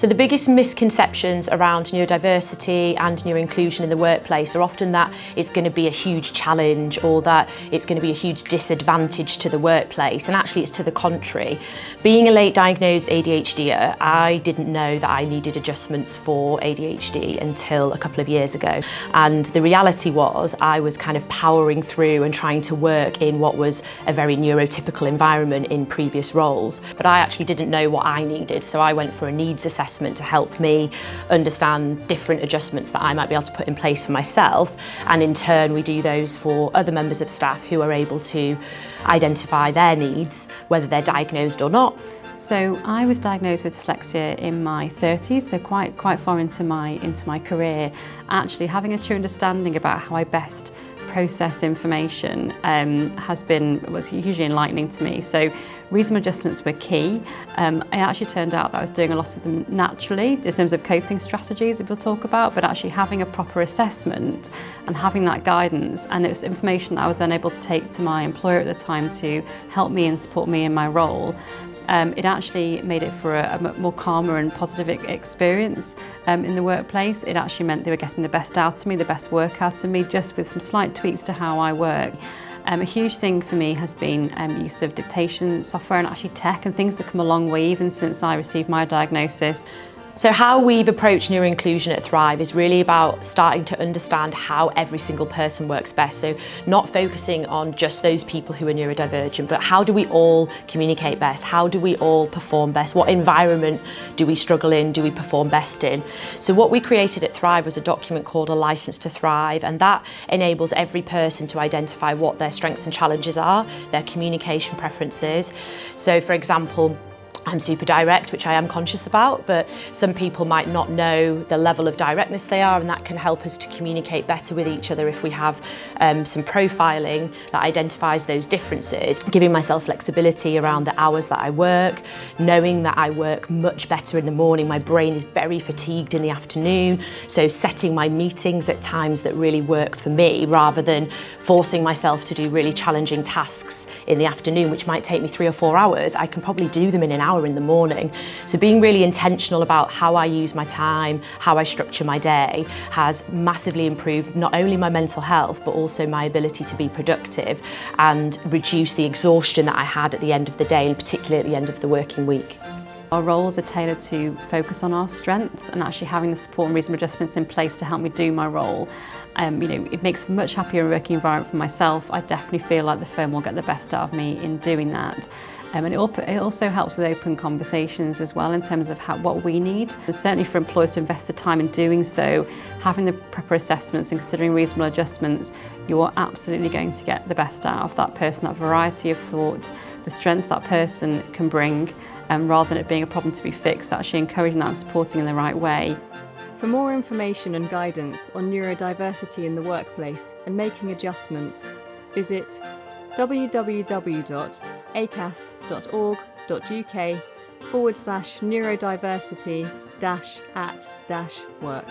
So the biggest misconceptions around neurodiversity and neuroinclusion in the workplace are often that it's going to be a huge challenge or that it's going to be a huge disadvantage to the workplace, and actually it's to the contrary. Being a late diagnosed ADHDer, I didn't know that I needed adjustments for ADHD until a couple of years ago, and the reality was I was kind of powering through and trying to work in what was a very neurotypical environment in previous roles, but I actually didn't know what I needed, so I went for a needs assessment to help me understand different adjustments that I might be able to put in place for myself, and in turn we do those for other members of staff who are able to identify their needs, whether they're diagnosed or not. So I was diagnosed with dyslexia in my 30s, so quite far into my career. Actually having a true understanding about how I best process information was hugely enlightening to me. So reasonable adjustments were key. It actually turned out that I was doing a lot of them naturally in terms of coping strategies that we'll talk about, but actually having a proper assessment and having that guidance, and it was information that I was then able to take to my employer at the time to help me and support me in my role. It actually made it for a more calmer and positive experience in the workplace. It actually meant they were getting the best out of me, the best work out of me, just with some slight tweaks to how I work. A huge thing for me has been use of dictation software and actually tech, and things have come a long way even since I received my diagnosis. So how we've approached neuroinclusion at Thrive is really about starting to understand how every single person works best. So not focusing on just those people who are neurodivergent, but how do we all communicate best? How do we all perform best? What environment do we struggle in? Do we perform best in? So what we created at Thrive was a document called A License to Thrive, and that enables every person to identify what their strengths and challenges are, their communication preferences. So for example, I'm super direct, which I am conscious about, but some people might not know the level of directness they are, and that can help us to communicate better with each other if we have some profiling that identifies those differences. Giving myself flexibility around the hours that I work, knowing that I work much better in the morning. My brain is very fatigued in the afternoon, so setting my meetings at times that really work for me rather than forcing myself to do really challenging tasks in the afternoon, which might take me 3 or 4 hours. I can probably do them in an hour in the morning. So being really intentional about how I use my time, how I structure my day, has massively improved not only my mental health, but also my ability to be productive and reduce the exhaustion that I had at the end of the day, and particularly at the end of the working week. Our roles are tailored to focus on our strengths, and actually having the support and reasonable adjustments in place to help me do my role. It makes a much happier working environment for myself. I definitely feel like the firm will get the best out of me in doing that. And it also helps with open conversations as well in terms of what we need. And certainly for employers to invest the time in doing so, having the proper assessments and considering reasonable adjustments, you are absolutely going to get the best out of that person, that variety of thought, the strengths that person can bring, rather than it being a problem to be fixed, actually encouraging that and supporting in the right way. For more information and guidance on neurodiversity in the workplace and making adjustments, visit www.acas.org.uk/neurodiversity-at-work.